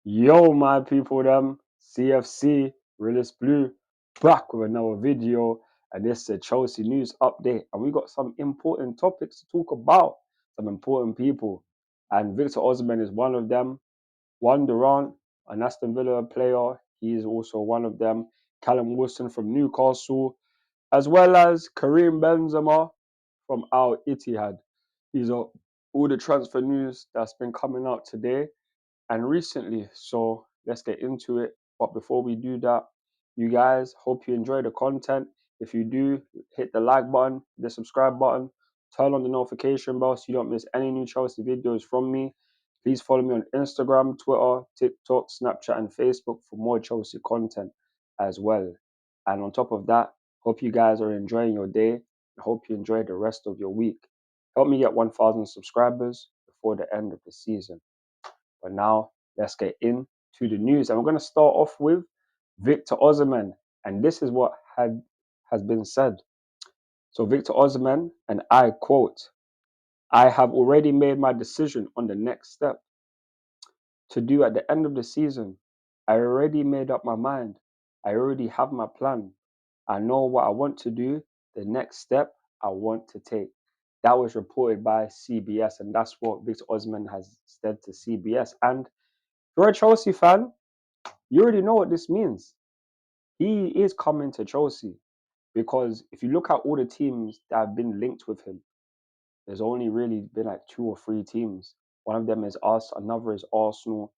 Yo, my people, them CFC, Realist Blue, back with another video. And this is a Chelsea news update. And we got some important topics to talk about, some important people. And Victor Osman is one of them. One Durant, an Aston Villa player, he is also one of them. Callum Wilson from Newcastle, as well as Karim Benzema from Al Ittihad. These are all the transfer news that's been coming out today and recently. So let's get into it. But before we do that, you guys, hope you enjoy the content. If you do, hit the like button, the subscribe button, turn on the notification bell so you don't miss any new Chelsea videos from me. Please follow me on Instagram, Twitter, TikTok, Snapchat, and Facebook for more Chelsea content as well. And on top of that, hope you guys are enjoying your day. I hope you enjoy the rest of your week. Help me get 1,000 subscribers before the end of the season. But now let's get into the news. And we're going to start off with Victor Osimhen. And this is what has been said. So Victor Osimhen, and I quote, "I have already made my decision on the next step to do at the end of the season. I already made up my mind. I already have my plan. I know what I want to do, the next step I want to take." That was reported by CBS, and that's what Victor Osimhen has said to CBS. And if you're a Chelsea fan, you already know what this means. He is coming to Chelsea because if you look at all the teams that have been linked with him, there's only really been like 2 or 3 teams. One of them is us, another is Arsenal,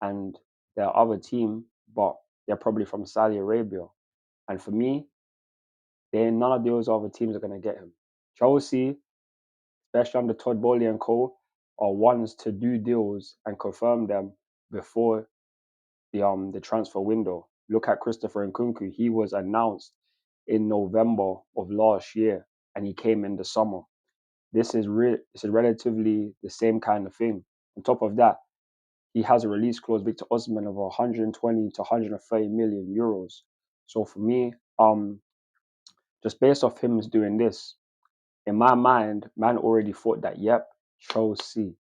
and their other team, but they're probably from Saudi Arabia. And for me, none of those other teams are going to get him. Chelsea, especially under Todd Bowley and co, are ones to do deals and confirm them before the transfer window. Look at Christopher Nkunku. He was announced in November of last year, and he came in the summer. This is relatively the same kind of thing. On top of that, he has a release clause, Victor Osimhen, of 120 to 130 million euros. So for me, just based off him doing this, in my mind, man already thought that, yep, Chelsea,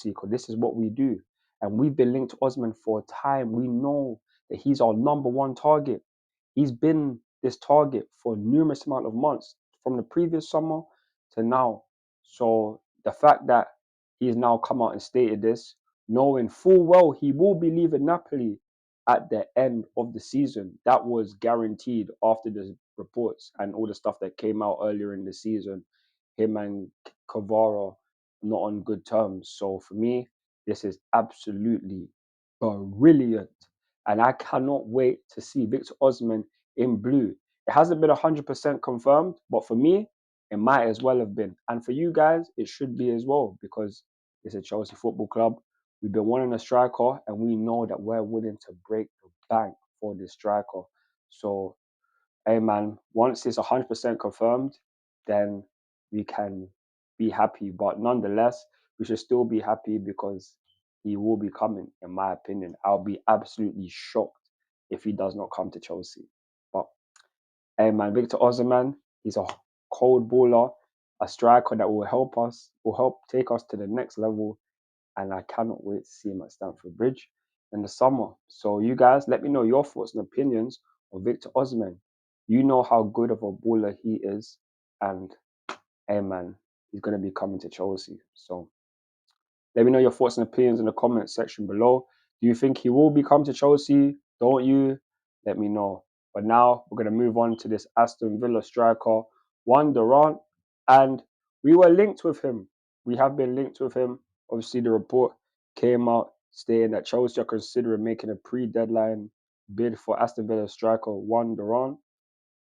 because this is what we do. And we've been linked to Osman for a time. We know that he's our number one target. He's been this target for numerous amount of months, from the previous summer to now. So the fact that he's now come out and stated this, knowing full well he will be leaving Napoli at the end of the season, that was guaranteed after the reports and all the stuff that came out earlier in the season. Him and Kvara not on good terms. So for me, this is absolutely brilliant. And I cannot wait to see Victor Osman in blue. It hasn't been 100% confirmed, but for me, it might as well have been. And for you guys, it should be as well, because it's a Chelsea Football Club. We've been wanting a striker, and we know that we're willing to break the bank for this striker. So, hey man, once it's 100% confirmed, then we can be happy. But nonetheless, we should still be happy because he will be coming, in my opinion. I'll be absolutely shocked if he does not come to Chelsea. But hey man, Victor Osimhen, he's a cold baller, a striker that will help take us to the next level. And I cannot wait to see him at Stamford Bridge in the summer. So you guys, let me know your thoughts and opinions of Victor Osimhen. You know how good of a baller he is, and hey man, he's gonna be coming to Chelsea. So let me know your thoughts and opinions in the comment section below. Do you think he will become to Chelsea? Don't you? Let me know. But now we're going to move on to this Aston Villa striker, one Durant. And we were linked with him. We have been linked with him. Obviously, the report came out stating that Chelsea are considering making a pre-deadline bid for Aston Villa striker, one Durant.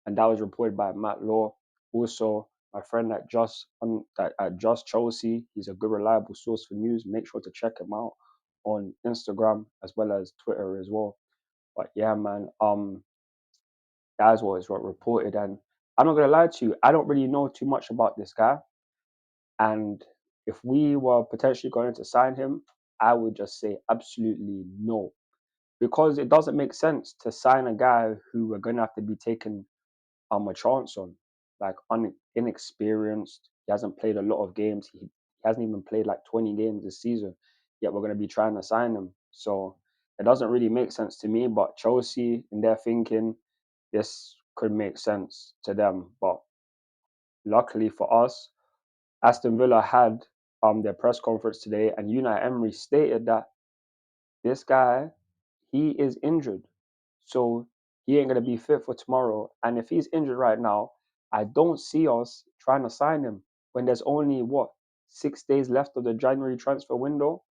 And that was reported by Matt Law. Also, my friend at Just Chelsea, he's a good, reliable source for news. Make sure to check him out on Instagram as well as Twitter as well. But yeah, man, that's what is what reported. And I'm not gonna lie to you, I don't really know too much about this guy. And if we were potentially going to sign him, I would just say absolutely no, because it doesn't make sense to sign a guy who we're gonna have to be taking a chance on, like inexperienced. He hasn't played a lot of games. He hasn't even played like 20 games this season. Yet we're going to be trying to sign him. So It doesn't really make sense to me, but Chelsea, in their thinking, this could make sense to them. But luckily for us, Aston Villa had their press conference today, and Unai Emery stated that this guy, he is injured. So he ain't gonna be fit for tomorrow. And if he's injured right now, I don't see us trying to sign him when there's only 6 days left of the January transfer window.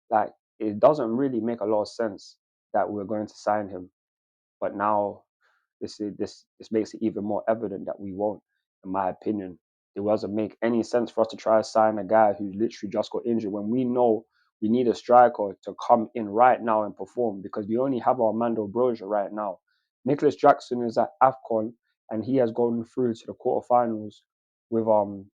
Like, it doesn't really make a lot of sense that we're going to sign him. But now this makes it even more evident that we won't, in my opinion. It doesn't make any sense for us to try to sign a guy who literally just got injured when we know we need a striker to come in right now and perform, because we only have Armando Broja right now. Nicholas Jackson is at AFCON and he has gone through to the quarterfinals with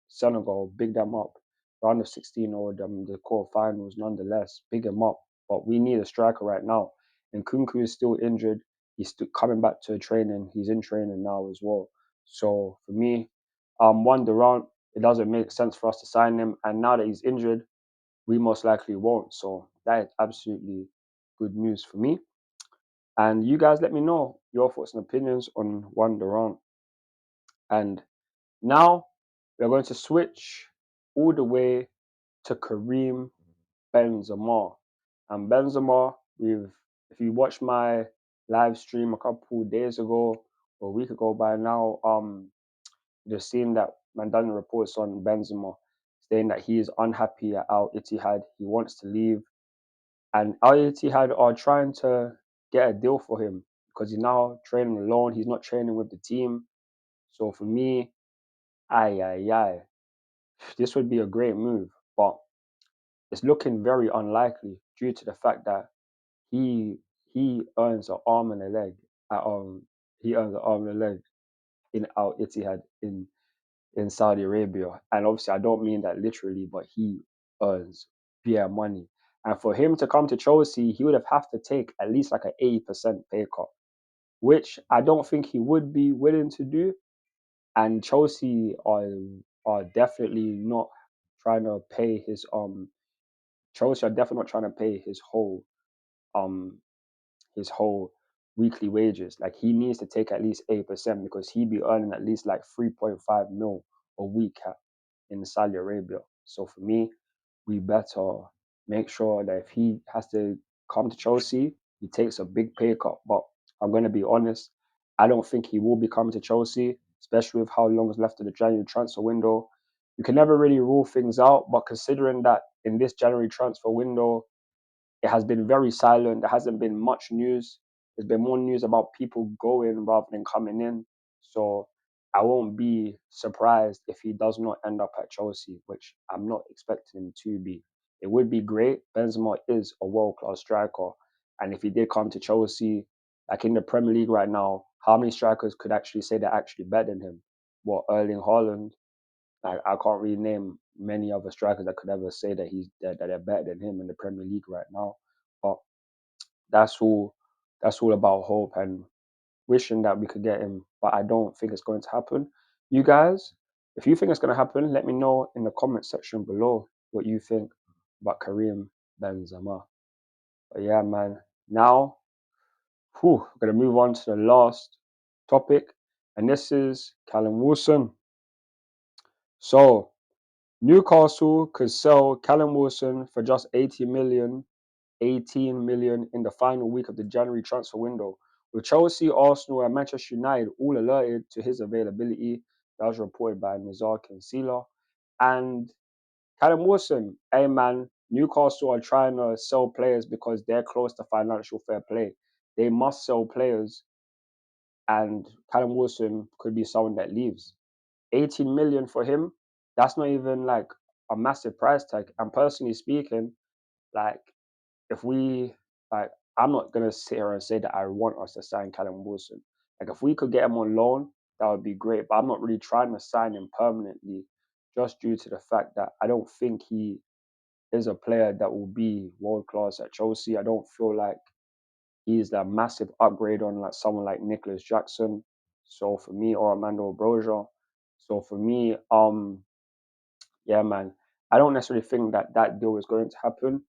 Senegal. Big them up. Round of 16 or the quarterfinals nonetheless. Big them up. But we need a striker right now. And Kunku is still injured. He's still coming back to training. He's in training now as well. So for me, one Durant, it doesn't make sense for us to sign him. And now that he's injured, we most likely won't. So that is absolutely good news for me. And you guys let me know your thoughts and opinions on one Durant. And now we're going to switch all the way to Karim Benzema. And Benzema, if you watched my live stream a couple days ago or a week ago by now, you've seen that man done reports on Benzema saying that he is unhappy at Al Ittihad. He wants to leave, and Al Ittihad are trying to get a deal for him because he's now training alone. He's not training with the team. So for me, this would be a great move, but it's looking very unlikely due to the fact that he he earns an arm and a leg at he earns an arm and a leg in Al Ittihad in Saudi Arabia. And obviously I don't mean that literally, but he earns beer money. And for him to come to Chelsea, he would have to take at least like an 80% pay cut, which I don't think he would be willing to do. And Chelsea are definitely not trying to pay Chelsea are definitely not trying to pay um his whole weekly wages. Like, he needs to take at least 8% because he'd be earning at least like 3.5 mil a week in Saudi Arabia. So for me, we better make sure that if he has to come to Chelsea, he takes a big pay cut. But I'm going to be honest, I don't think he will be coming to Chelsea, especially with how long is left of the January transfer window. You can never really rule things out, but considering that in this January transfer window, it has been very silent. There hasn't been much news. There's been more news about people going rather than coming in. So I won't be surprised if he does not end up at Chelsea, which I'm not expecting him to be. It would be great. Benzema is a world-class striker. And if he did come to Chelsea, like in the Premier League right now, how many strikers could actually say they're actually better than him? What, Erling Haaland? I can't really name many other strikers that could ever say that they're better than him in the Premier League right now. But that's all about hope and wishing that we could get him. But I don't think it's going to happen. You guys, if you think it's going to happen, let me know in the comment section below what you think about Karim Benzema. But yeah, man. Now, we're gonna move on to the last topic, and this is Callum Wilson. So Newcastle could sell Callum Wilson for just 18 million in the final week of the January transfer window, with Chelsea, Arsenal, and Manchester United all alerted to his availability. That was reported by Nizar Kinsella. And Callum Wilson, hey man, Newcastle are trying to sell players because they're close to financial fair play. They must sell players, and Callum Wilson could be someone that leaves. 18 million for him, that's not even like a massive price tag. And personally speaking, like, if we like, I'm not gonna sit here and say that I want us to sign Callum Wilson. Like, if we could get him on loan, that would be great. But I'm not really trying to sign him permanently, just due to the fact that I don't think he is a player that will be world class at Chelsea. I don't feel like he's that massive upgrade on like someone like Nicholas Jackson. So for me, or Armando Broja. So for me, yeah, man, I don't necessarily think that deal is going to happen.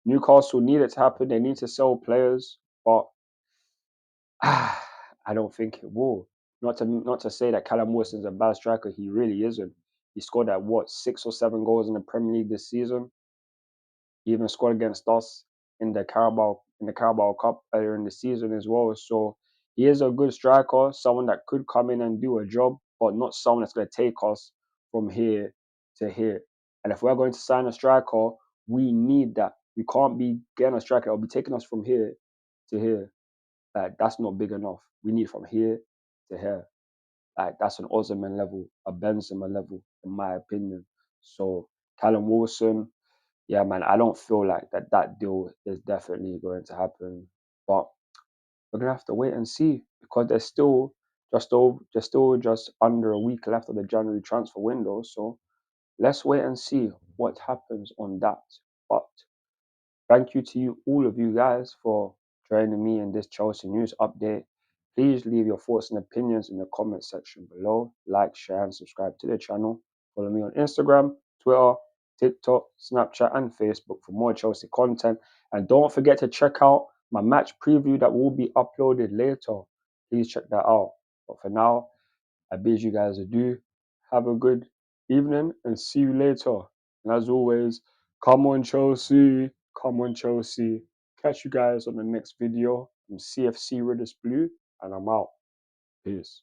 Newcastle need it to happen. They need to sell players, but I don't think it will. Not to say that Callum Wilson's a bad striker. He really isn't. He scored at what 6 or 7 goals in the Premier League this season. He even scored against us in the Carabao Cup earlier in the season as well. So he is a good striker, someone that could come in and do a job, but not someone that's going to take us from here to here. And if we're going to sign a striker, we need that. We can't be getting a striker that will be taking us from here to here. Like that's not big enough. We need from here to here. Like that's an Osihmen level, a Benzema level, in my opinion. So Callum Wilson, yeah, man, I don't feel like that deal is definitely going to happen. But we're gonna have to wait and see because there's still just under a week left of the January transfer window. So let's wait and see what happens on that. But thank you to all of you guys for joining me in this Chelsea news update. Please leave your thoughts and opinions in the comment section below. Like, share, and subscribe to the channel. Follow me on Instagram, Twitter, TikTok, Snapchat, and Facebook for more Chelsea content. And don't forget to check out my match preview that will be uploaded later. Please check that out. But for now, I bid you guys adieu. Have a good evening and see you later. And as always, come on Chelsea, come on Chelsea. Catch you guys on the next video. I'm CFC Ridders Blue and I'm out. Peace.